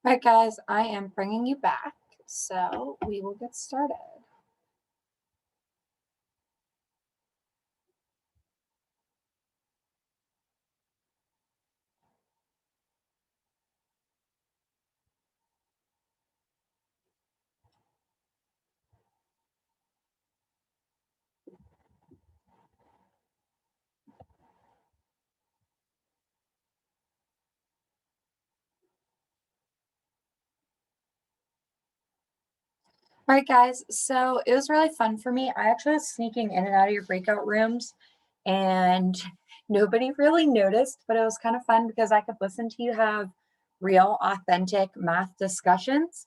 All right, guys, I am bringing you back, so we will get started. All right, guys, so it was really fun for me. I actually was sneaking in and out of your breakout rooms, and nobody really noticed, but it was kind of fun because I could listen to you have real, authentic math discussions.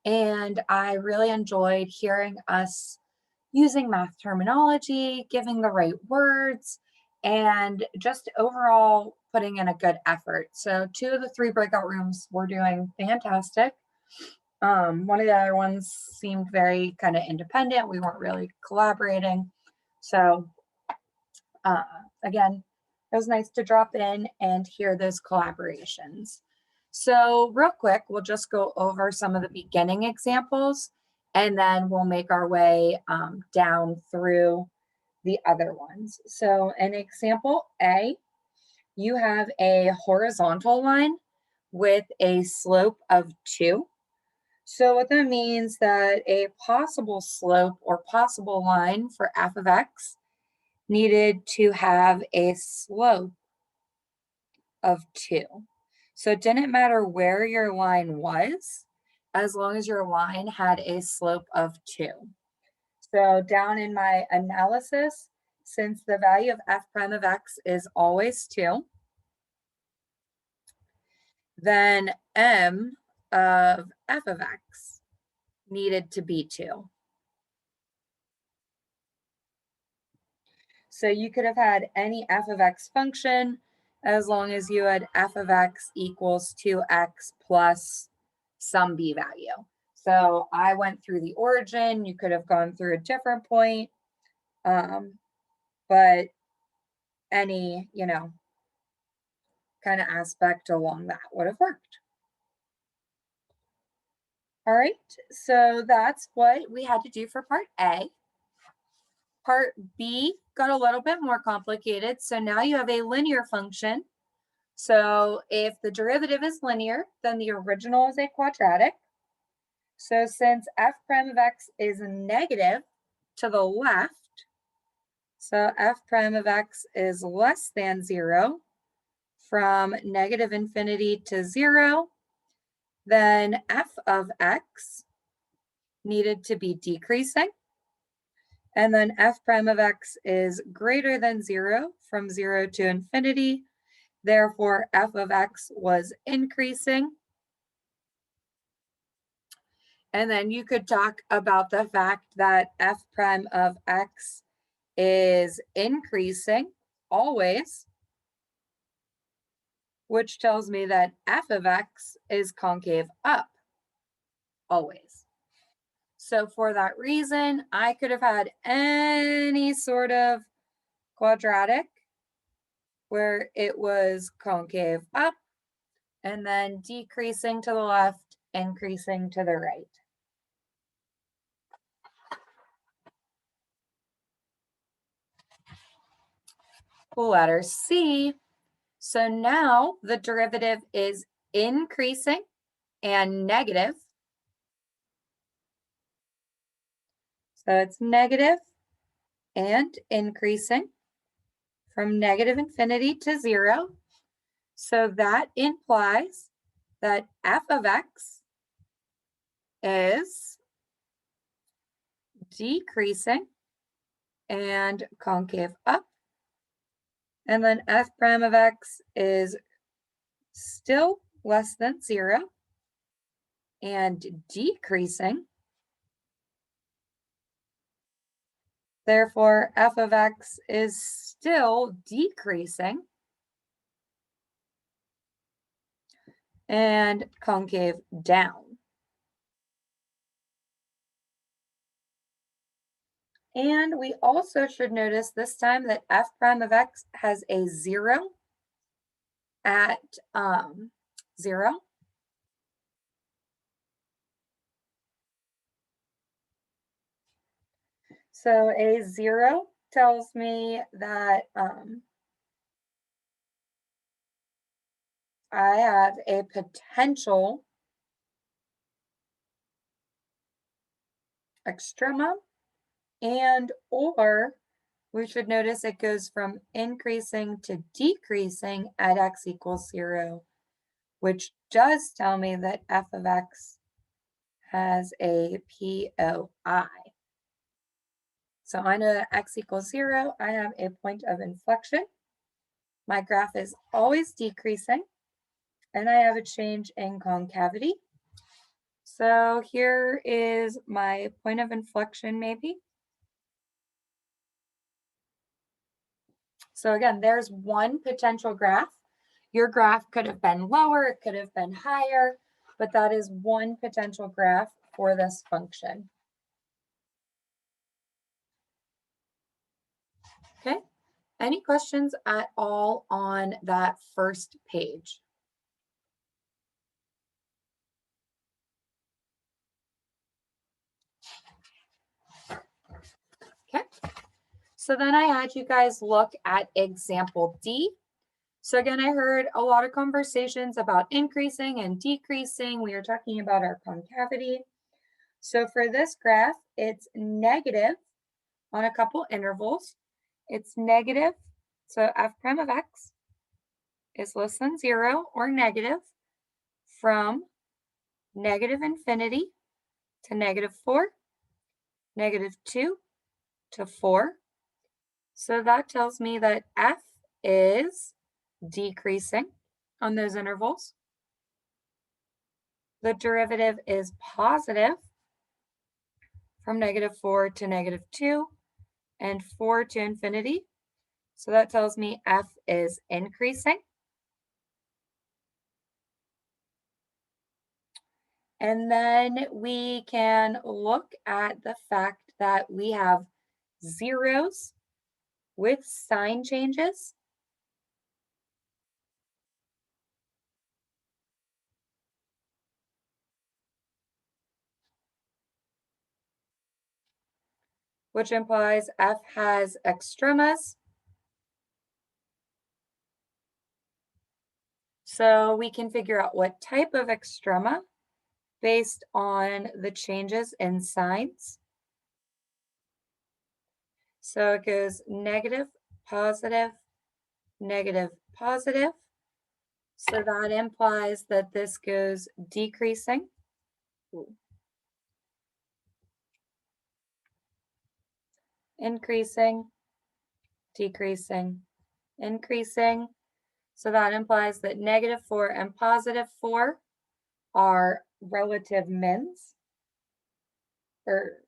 And I really enjoyed hearing us using math terminology, giving the right words, and just overall putting in a good effort. So, two of the three breakout rooms were doing fantastic. One of the other ones seemed very kind of independent. We weren't really collaborating. So, uh, again, it was nice to drop in and hear those collaborations. So, real quick, we'll just go over some of the beginning examples and then we'll make our way down through the other ones. So, in example A, you have a horizontal line with a slope of 2. So what that means that a possible slope or possible line for f of x needed to have a slope of 2. So it didn't matter where your line was, as long as your line had a slope of 2. So down in my analysis, since the value of f prime of x is always 2, then m of f of x needed to be 2. So you could have had any f of x function as long as you had f of x equals 2x plus some b value. So I went through the origin. You could have gone through a different point, but any, kind of aspect along that would have worked. All right, so that's what we had to do for part A. Part B got a little bit more complicated. So now you have a linear function. So if the derivative is linear, then the original is a quadratic. So since f prime of x is negative to the left, so f prime of x is less than 0 from negative infinity to 0, then f of x needed to be decreasing. And then f prime of x is greater than 0 from 0 to infinity. Therefore, f of x was increasing. And then you could talk about the fact that f prime of x is increasing always, which tells me that f of x is concave up always. So for that reason, I could have had any sort of quadratic where it was concave up and then decreasing to the left, increasing to the right. Letter C. So now the derivative is increasing and negative. So it's negative and increasing from negative infinity to 0. So that implies that f of x is decreasing and concave up. And then f prime of x is still less than 0 and decreasing. Therefore, f of x is still decreasing and concave down. And we also should notice this time that f prime of x has a 0 at 0. So a 0 tells me that I have a potential extrema, and or we should notice it goes from increasing to decreasing at x equals 0, which does tell me that f of x has a POI. So I know that x equals 0, I have a point of inflection. My graph is always decreasing, and I have a change in concavity. So here is my point of inflection, maybe. So again, there's one potential graph. Your graph could have been lower, it could have been higher, but that is one potential graph for this function. Okay, any questions at all on that first page? Okay, so then I had you guys look at example D. So again, I heard a lot of conversations about increasing and decreasing. We are talking about our concavity. So for this graph, it's negative on a couple intervals. It's negative, so f prime of x is less than 0 or negative from negative infinity to -4, -2 to 4. So that tells me that f is decreasing on those intervals. The derivative is positive from -4 to -2 and 4 to infinity. So that tells me f is increasing. And then we can look at the fact that we have zeros with sign changes. Which implies f has extremas. So we can figure out what type of extrema based on the changes in signs. So it goes negative, positive, negative, positive. So that implies that this goes decreasing. Increasing, decreasing, increasing. So that implies that -4 and +4 are relative mins. Or,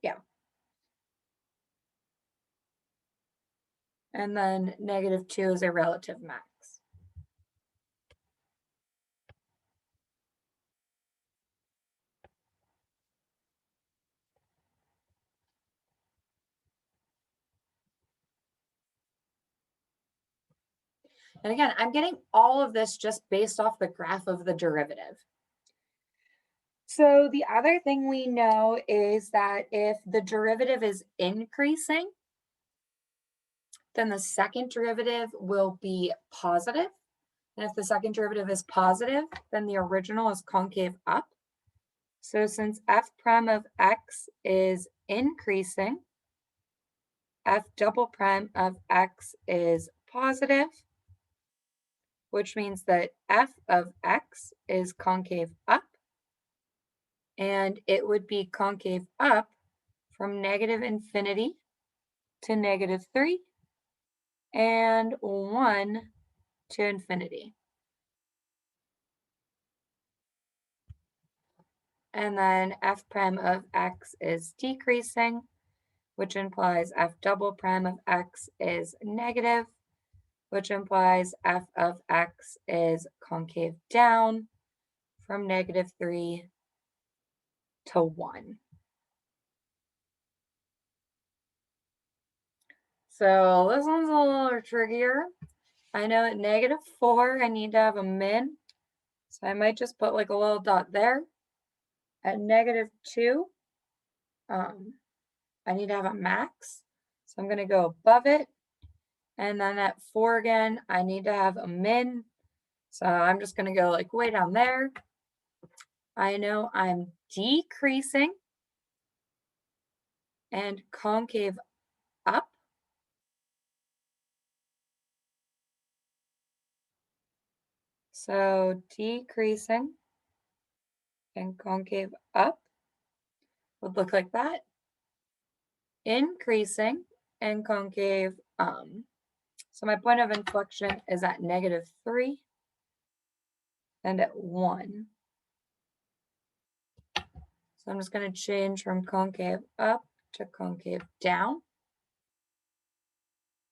yeah. And then -2 is a relative max. And again, I'm getting all of this just based off the graph of the derivative. So the other thing we know is that if the derivative is increasing, then the second derivative will be positive. And if the second derivative is positive, then the original is concave up. So since f prime of x is increasing, f double prime of x is positive, which means that f of x is concave up, and it would be concave up from negative infinity to -3 and 1 to infinity. And then f prime of x is decreasing, which implies f double prime of x is negative, which implies f of x is concave down from -3 to 1. So this one's a little trickier. I know at -4, I need to have a min. So I might just put like a little dot there. At -2, I need to have a max. So I'm going to go above it. And then at 4 again, I need to have a min. So I'm just going to go like way down there. I know I'm decreasing and concave up. So decreasing and concave up would look like that. Increasing and concave, so my point of inflection is at -3 and at 1. So I'm just going to change from concave up to concave down.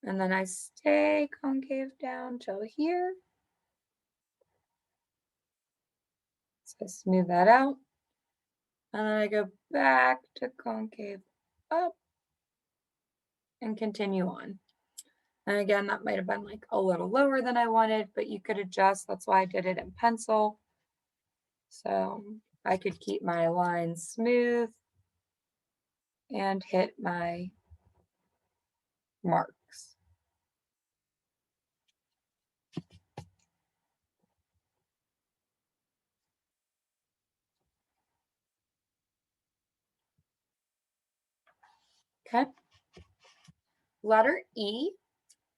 And then I stay concave down till here. So I smooth that out. And then I go back to concave up and continue on. And again, that might have been like a little lower than I wanted, but you could adjust. That's why I did it in pencil. So I could keep my lines smooth and hit my marks. Okay. Letter E,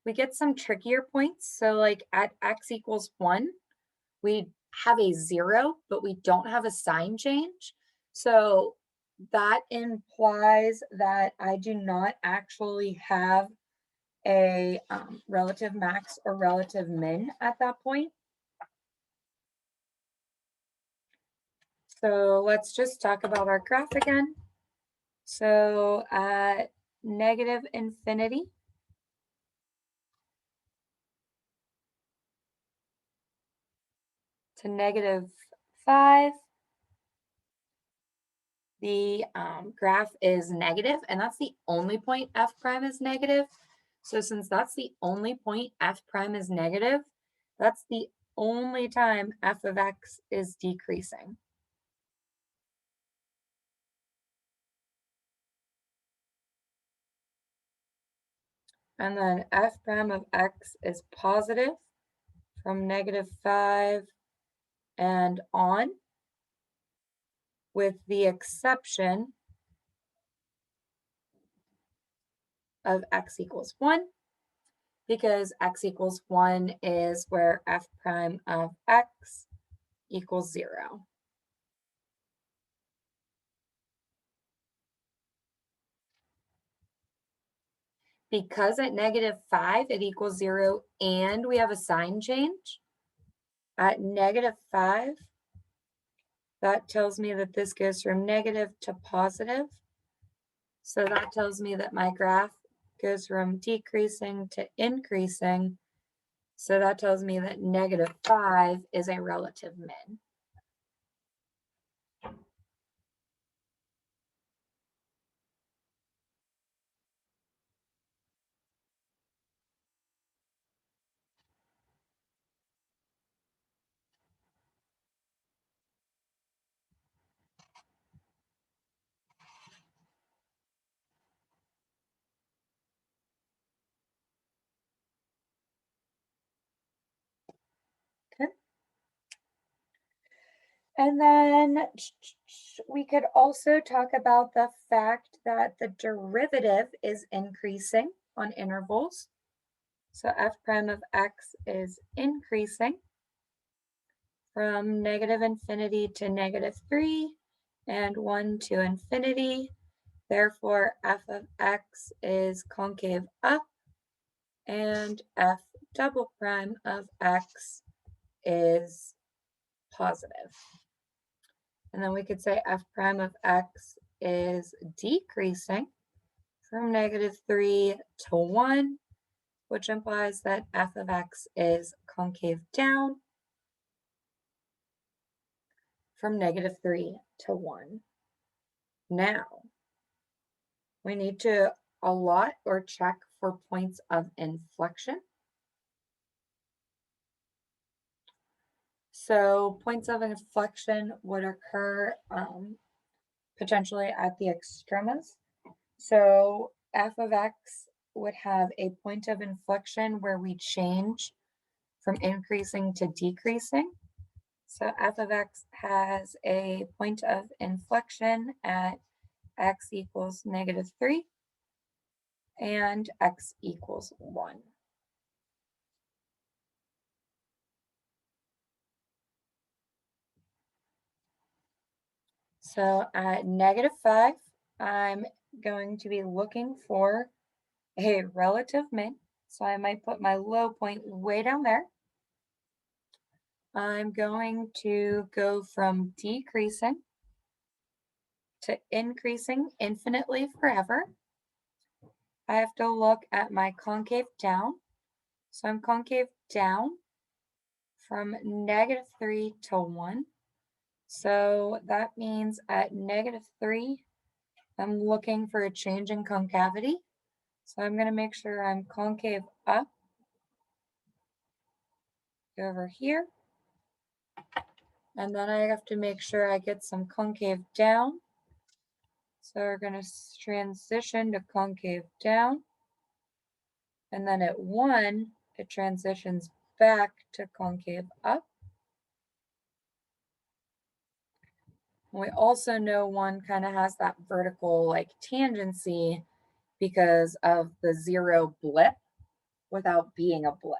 we get some trickier points. So like at x equals 1, we have a 0, but we don't have a sign change. So that implies that I do not actually have a relative max or relative min at that point. So let's just talk about our graph again. So at -infinity to -5, the graph is negative, and that's the only point f prime is negative. So since that's the only point f prime is negative, that's the only time f of x is decreasing. And then f prime of x is positive from -5 and on, with the exception of x equals 1, because x equals 1 is where f prime of x equals 0. Because at -5 it equals 0 and we have a sign change, at -5, that tells me that this goes from negative to positive. So that tells me that my graph goes from decreasing to increasing. So that tells me that -5 is a relative min. Okay. And then we could also talk about the fact that the derivative is increasing on intervals. So f prime of x is increasing from -infinity to -3 and 1 to infinity. Therefore, f of x is concave up and f double prime of x is positive. And then we could say f prime of x is decreasing from -3 to 1, which implies that f of x is concave down from -3 to 1. Now, we need to allot or check for points of inflection. So points of inflection would occur potentially at the extremas. So f of x would have a point of inflection where we change from increasing to decreasing. So f of x has a point of inflection at x equals -3 and x equals 1. So at -5, I'm going to be looking for a relative min. So I might put my low point way down there. I'm going to go from decreasing to increasing infinitely forever. I have to look at my concave down. So I'm concave down from -3 to 1. So that means at -3, I'm looking for a change in concavity. So I'm going to make sure I'm concave up over here. And then I have to make sure I get some concave down. So we're going to transition to concave down. And then at 1, it transitions back to concave up. And we also know 1 kind of has that vertical like tangency because of the 0 blip without being a blip.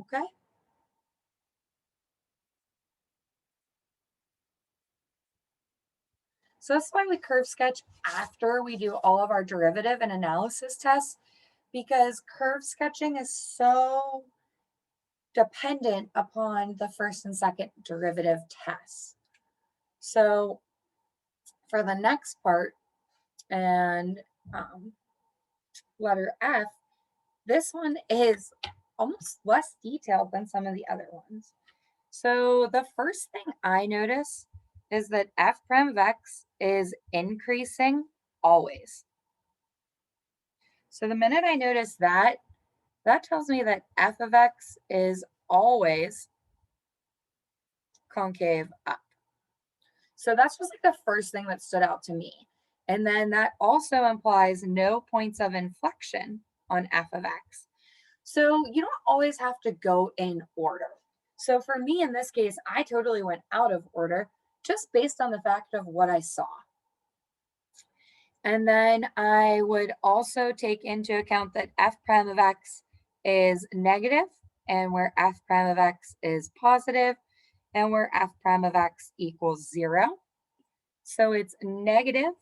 Okay? So that's why we curve sketch after we do all of our derivative and analysis tests, because curve sketching is so dependent upon the first and second derivative tests. So for the next part and letter F, this one is almost less detailed than some of the other ones. So the first thing I notice is that f prime of x is increasing always. So the minute I notice that, that tells me that f of x is always concave up. So that's just like the first thing that stood out to me. And then that also implies no points of inflection on f of x. So you don't always have to go in order. So for me in this case, I totally went out of order just based on the fact of what I saw. And then I would also take into account that f prime of x is negative and where f prime of x is positive and where f prime of x equals 0. So it's negative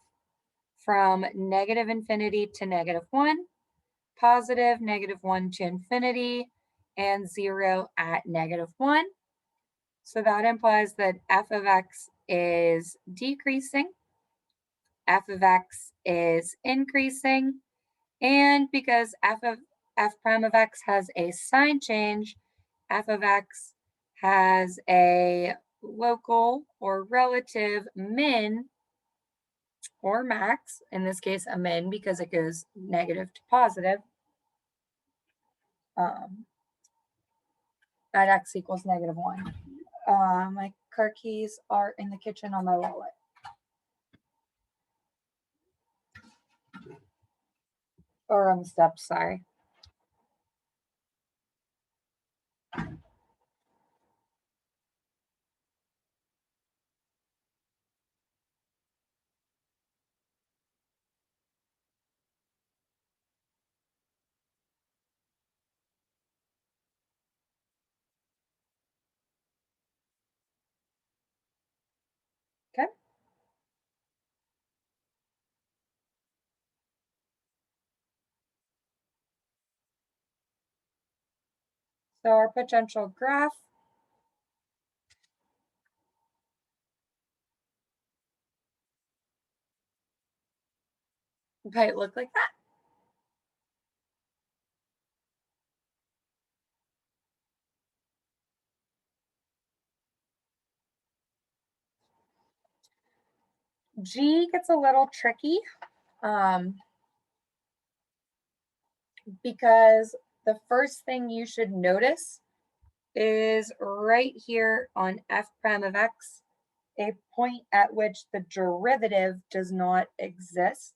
from negative infinity to -1, positive -1 to infinity, and 0 at -1. So that implies that f of x is decreasing, f of x is increasing, and because f prime of x has a sign change, f of x has a local or relative min or max, in this case a min because it goes negative to positive, um, at x equals -1. My car keys are in the kitchen on my wallet. Or on the steps, sorry. Okay. So our potential graph might look like that. G gets a little tricky um, because the first thing you should notice is right here on f prime of x, a point at which the derivative does not exist.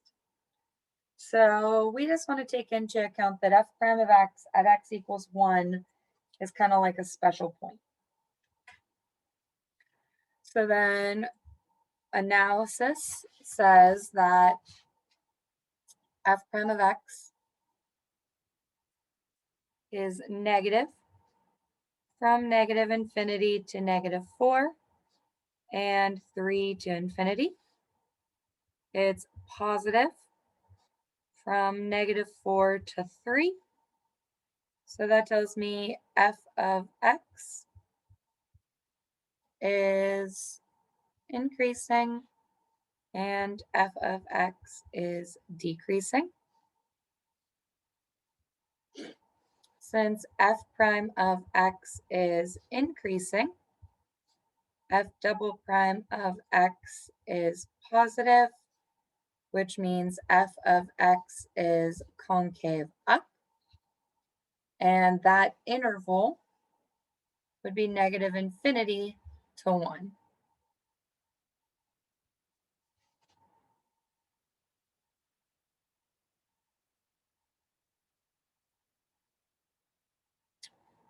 So we just want to take into account that f prime of x at x equals 1 is kind of like a special point. So then analysis says that f prime of x is negative from negative infinity to negative 4 and 3 to infinity. It's positive from negative 4 to 3. So that tells me f of x is increasing and f of x is decreasing. Since f prime of x is increasing, f double prime of x is positive, which means f of x is concave up. And that interval would be negative infinity to 1.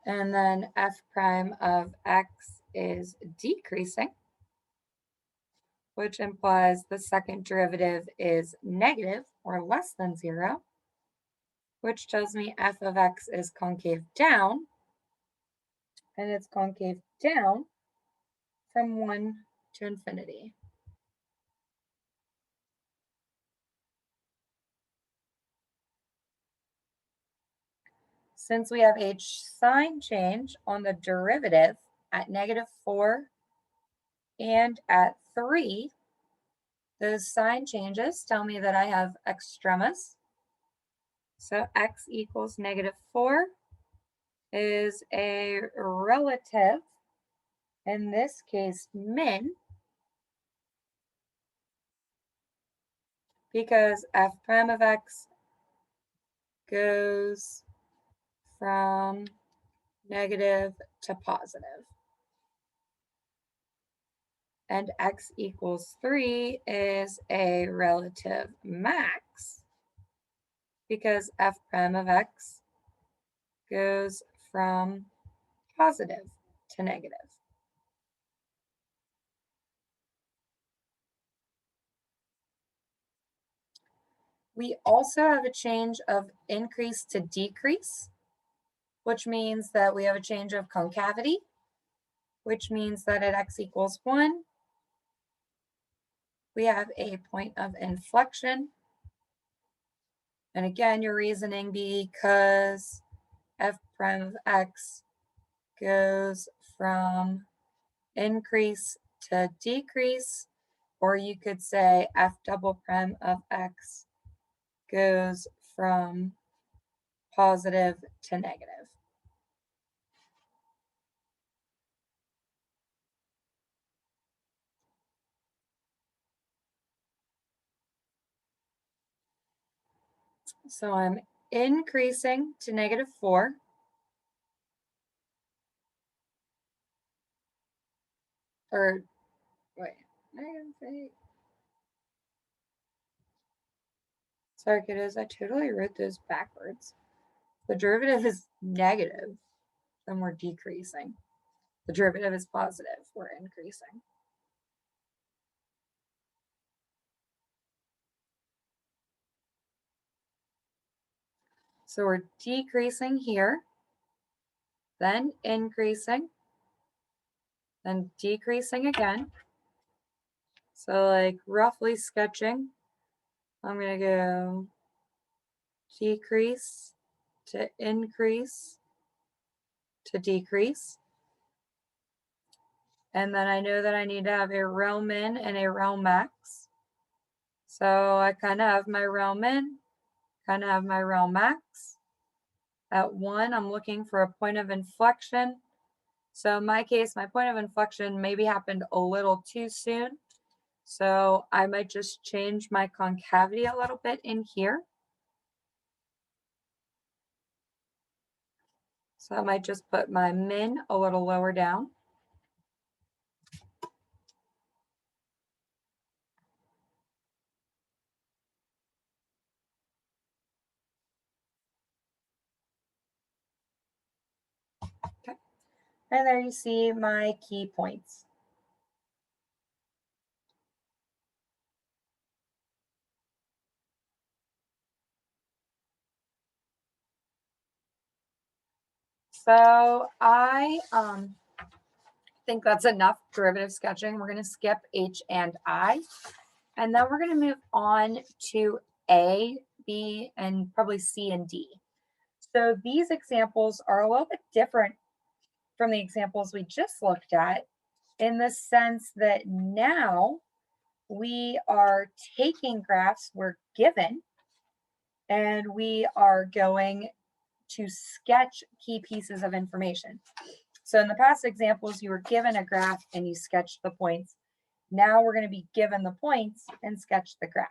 And then f prime of x is decreasing, which implies the second derivative is negative or less than 0, which tells me f of x is concave down, and it's concave down from 1 to infinity. Since we have a sign change on the derivative at negative 4 and at 3, those sign changes tell me that I have extremas. So x equals negative 4 is a relative, in this case min, because f prime of x goes from negative to positive. And x equals 3 is a relative max because f prime of x goes from positive to negative. We also have a change of increase to decrease, which means that we have a change of concavity, which means that at x equals 1, we have a point of inflection. And again, your reasoning because f prime of x goes from increase to decrease, or you could say f double prime of x goes from positive to negative. So I'm increasing to negative 4. Or wait, negative 8. Sorry, kiddos, I totally wrote those backwards. The derivative is negative, then we're decreasing. The derivative is positive, we're increasing. So we're decreasing here, then increasing, then decreasing again. So like roughly sketching, I'm going to go decrease to increase to decrease. And then I know that I need to have a rel min and a rel max. So I kind of have my rel min, kind of have my rel max. At 1, I'm looking for a point of inflection. So in my case, my point of inflection maybe happened a little too soon. So I might just change my concavity a little bit in here. So I might just put my min a little lower down. Okay. And there you see my key points. So I think that's enough derivative sketching. We're going to skip H and I, and then we're going to move on to A, B, and probably C and D. So these examples are a little bit different from the examples we just looked at in the sense that now we are taking graphs we're given and we are going to sketch key pieces of information. So in the past examples, you were given a graph and you sketched the points. Now we're going to be given the points and sketch the graph.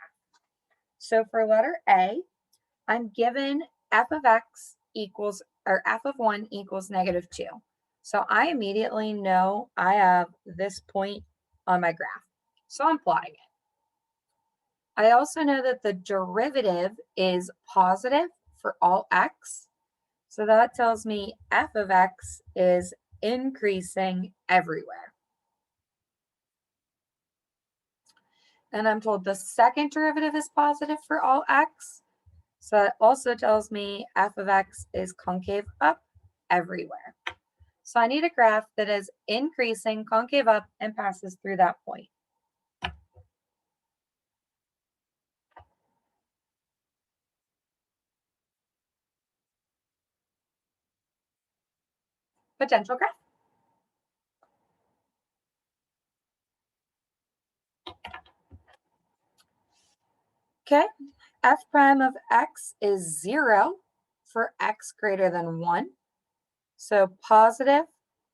So for letter A, I'm given f of x equals, or f of 1 equals -2. So I immediately know I have this point on my graph. So I'm plotting it. I also know that the derivative is positive for all x. So that tells me f of x is increasing everywhere. And I'm told the second derivative is positive for all x. So that also tells me f of x is concave up everywhere. So I need a graph that is increasing concave up and passes through that point. Potential graph. Okay, f prime of x is 0 for x greater than 1. So positive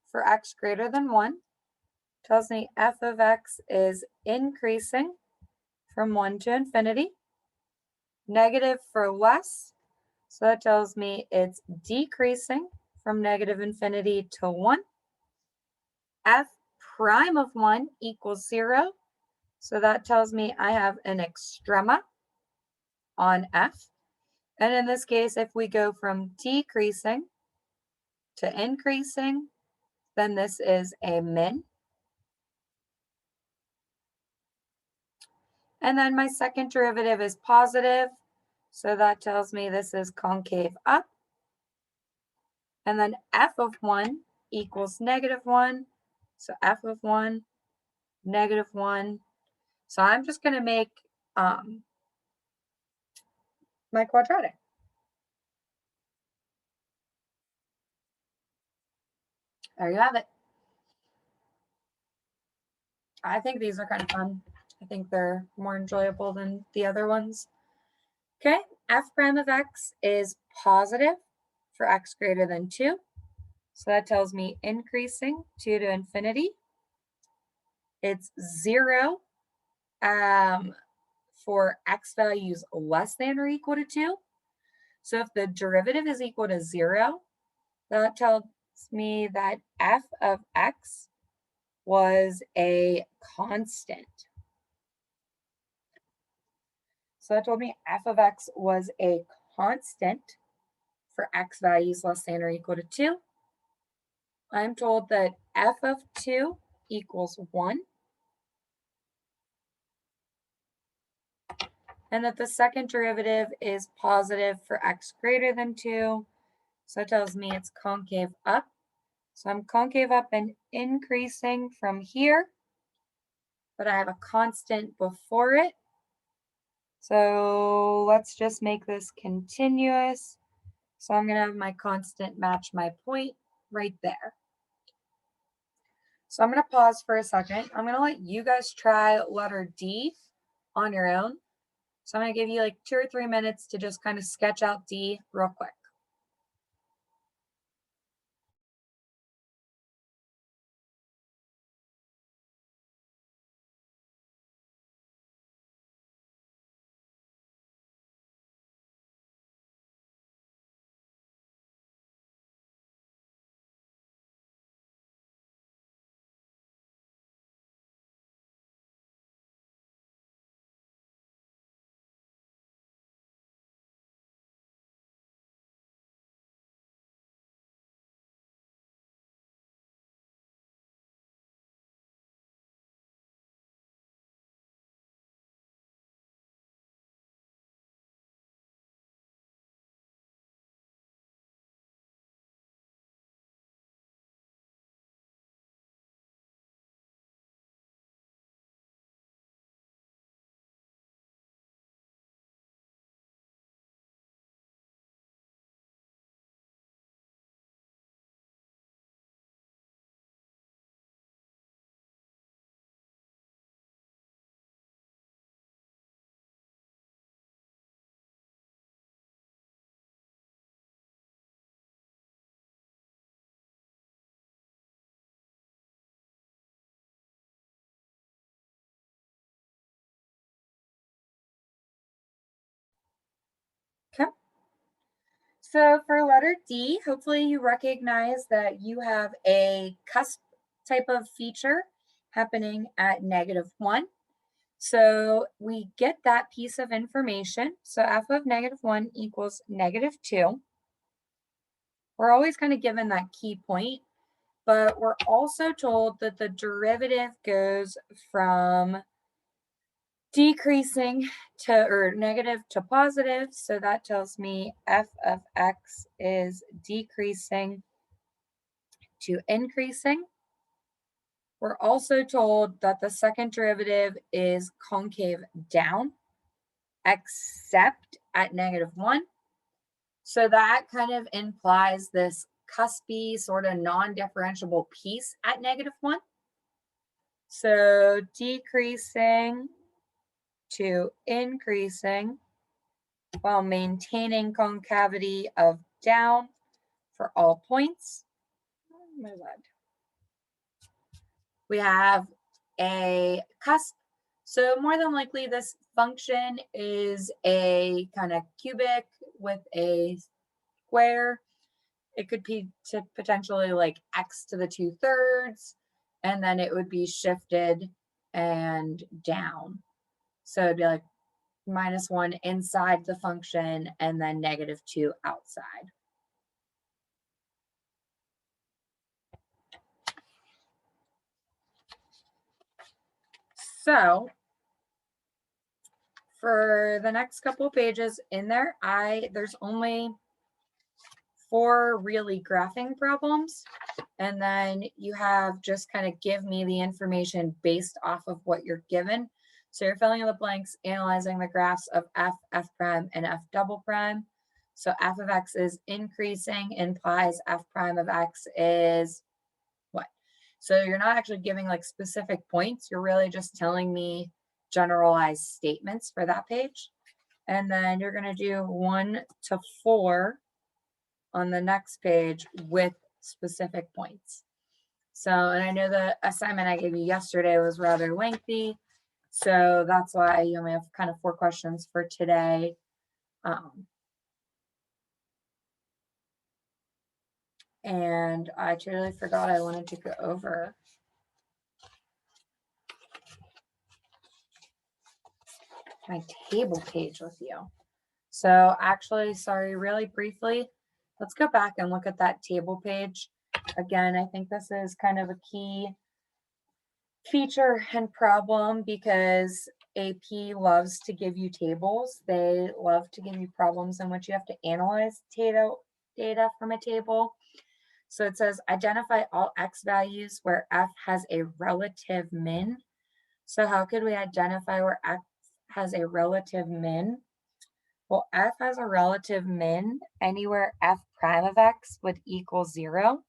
for x greater than 1 tells me f of x is increasing from 1 to infinity. Negative for less, so that tells me it's decreasing from -infinity to 1. F prime of 1 equals 0, so that tells me I have an extrema on f. And in this case, if we go from decreasing to increasing, then this is a min. And then my second derivative is positive, so that tells me this is concave up. And then f of 1 equals -1, so f of 1, -1. So I'm just going to make my quadratic. There you have it. I think these are kind of fun. I think they're more enjoyable than the other ones. Okay, f prime of x is positive for x greater than 2. So that tells me increasing 2 to infinity. It's 0 for x values less than or equal to 2. So if the derivative is equal to 0, that tells me that f of x was a constant. So that told me f of x was a constant for x values less than or equal to 2. I'm told that f of 2 equals 1, and that the second derivative is positive for x greater than 2. So it tells me it's concave up. So I'm concave up and increasing from here, but I have a constant before it. So let's just make this continuous. So I'm going to have my constant match my point right there. So I'm going to pause for a second. I'm going to let you guys try letter D on your own. So I'm going to give you like 2 or 3 minutes to just kind of sketch out D real quick. So for letter D, hopefully you recognize that you have a cusp type of feature happening at -1. So we get that piece of information. So f of -1 equals -2. We're always kind of given that key point, but we're also told that the derivative goes from decreasing to or negative to positive. So that tells me f of x is decreasing to increasing. We're also told that the second derivative is concave down, except at -1. So that kind of implies this cuspy, sort of non-differentiable piece at -1. So decreasing to increasing while maintaining concavity of down for all points. Oh my God. We have a cusp. So more than likely this function is a kind of cubic with a square. It could be to potentially like x to the 2/3, and then it would be shifted and down. So it'd be like -1 inside the function and then -2 outside. So for the next couple of pages in there, there's only 4 really graphing problems. And then you have just kind of give me the information based off of what you're given. So you're filling in the blanks, analyzing the graphs of f, f prime, and f double prime. So f of x is increasing implies f prime of x is what? So you're not actually giving like specific points. You're really just telling me generalized statements for that page. And then you're going to do 1 to 4 on the next page with specific points. So, and I know the assignment I gave you yesterday was rather lengthy. So that's why you only have kind of 4 questions for today. And I totally forgot I wanted to go over my table page with you. So actually, sorry, really briefly, let's go back and look at that table page. Again, I think this is kind of a key feature and problem because AP loves to give you tables. They love to give you problems in which you have to analyze data from a table. So it says identify all x values where f has a relative min. So how could we identify where x has a relative min? Well, f has a relative min anywhere f prime of x would equal 0.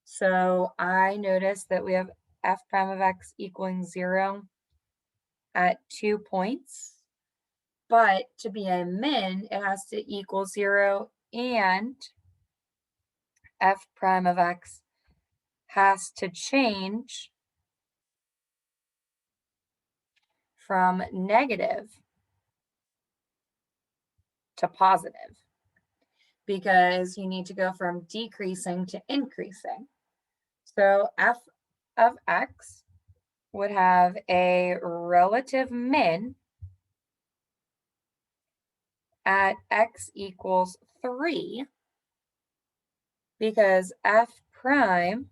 So I noticed that we have f prime of x equaling 0 at 2 points. But to be a min, it has to equal 0 and f prime of x has to change from negative to positive because you need to go from decreasing to increasing. So f of x would have a relative min at x equals 3 because f prime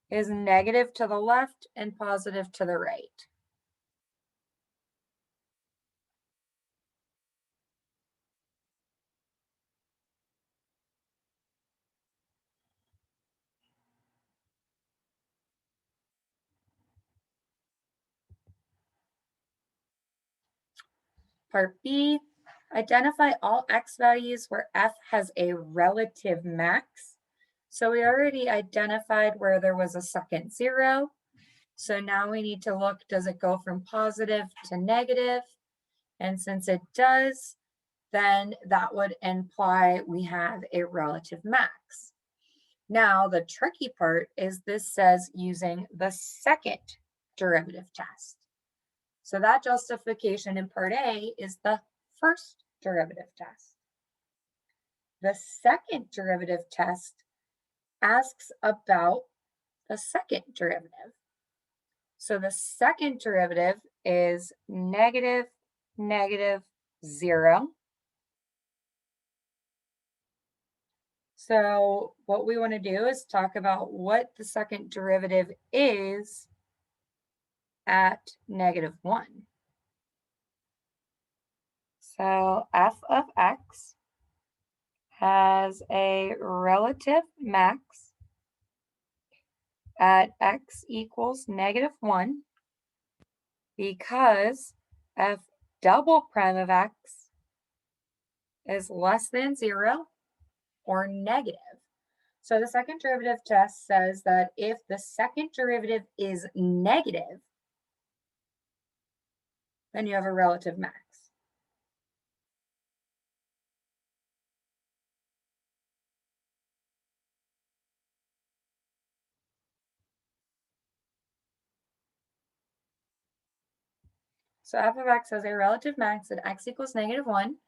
is negative to the left and positive to the right. Part B, identify all x values where f has a relative max. So we already identified where there was a second 0. So now we need to look, does it go from positive to negative? And since it does, then that would imply we have a relative max. Now, the tricky part is this says using the second derivative test. So that justification in part A is the first derivative test. The second derivative test asks about the second derivative. So the second derivative is negative, negative, 0. So what we want to do is talk about what the second derivative is at -1. So f of x has a relative max at x equals -1 because f double prime of x is less than 0 or negative. So the second derivative test says that if the second derivative is negative, then you have a relative max. So f of x has a relative max at x equals -1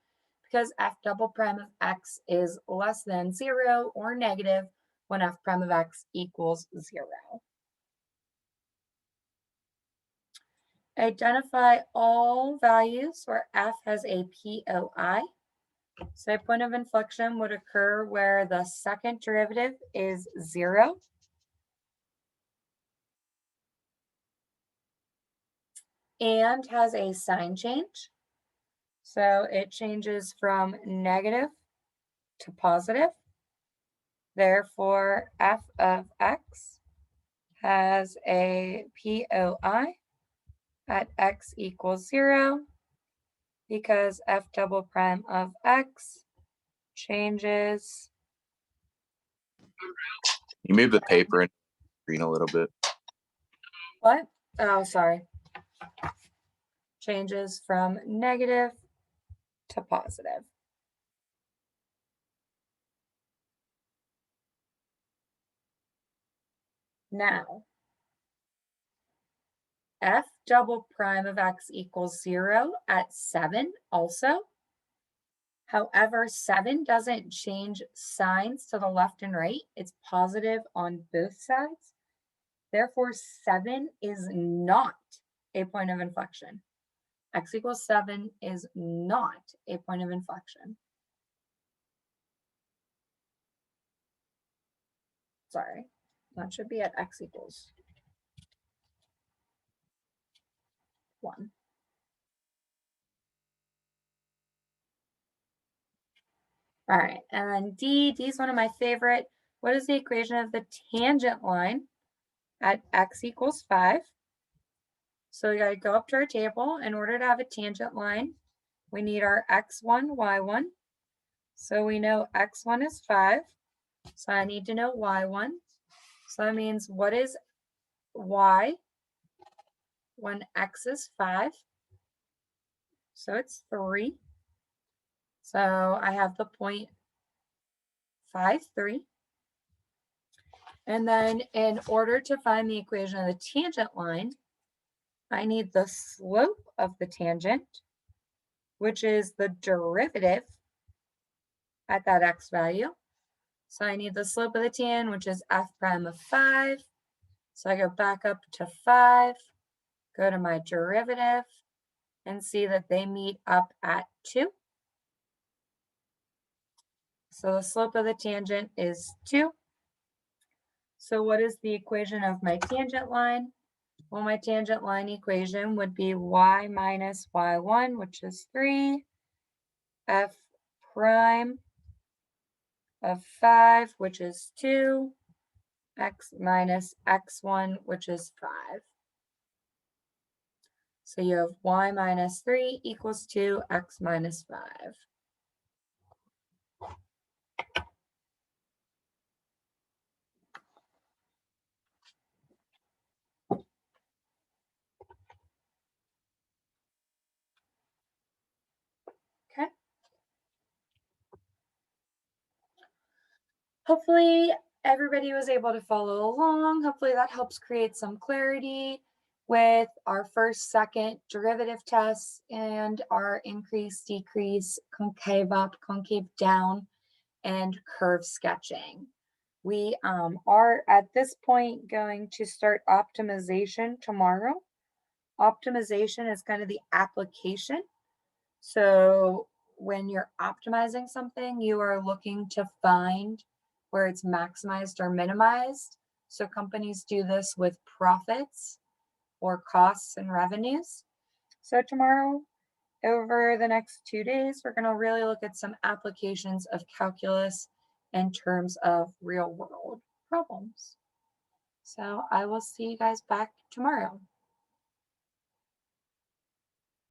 because f double prime of x is less than 0 or negative when f prime of x equals 0. Identify all values where f has a POI. So a point of inflection would occur where the second derivative is 0. And has a sign change. So it changes from negative to positive. Therefore, f of x has a POI at x equals 0 because f double prime of x changes. You move the paper and screen a little bit. What? Oh, sorry. Changes from negative to positive. Now, f double prime of x equals 0 at 7 also. However, 7 doesn't change signs to the left and right. It's positive on both sides. Therefore, 7 is not a point of inflection. X equals 7 is not a point of inflection. Sorry, that should be at x equals 1. All right, and then D is one of my favorite. What is the equation of the tangent line at x equals 5? So we got to go up to our table. In order to have a tangent line, we need our x1, y1. So we know x1 is 5. So I need to know y1. So that means what is y when x is 5? So it's 3. So I have the point 5, 3. And then in order to find the equation of the tangent line, I need the slope of the tangent, which is the derivative at that x value. So I need the slope of the tan, which is f prime of 5. So I go back up to 5, go to my derivative, and see that they meet up at 2. So the slope of the tangent is 2. So what is the equation of my tangent line? Well, my tangent line equation would be y minus y1, which is 3, f prime of 5, which is 2, x minus x1, which is 5. So you have y minus 3 equals 2, x minus 5. Okay. Hopefully everybody was able to follow along. Hopefully that helps create some clarity with our first, second derivative tests and our increase, decrease, concave up, concave down. and curve sketching. We are at this point going to start optimization tomorrow. Optimization is kind of the application. So when you're optimizing something, you are looking to find where it's maximized or minimized. So companies do this with profits or costs and revenues. So tomorrow, over the next 2 days, we're going to really look at some applications of calculus in terms of real world problems. So I will see you guys back tomorrow.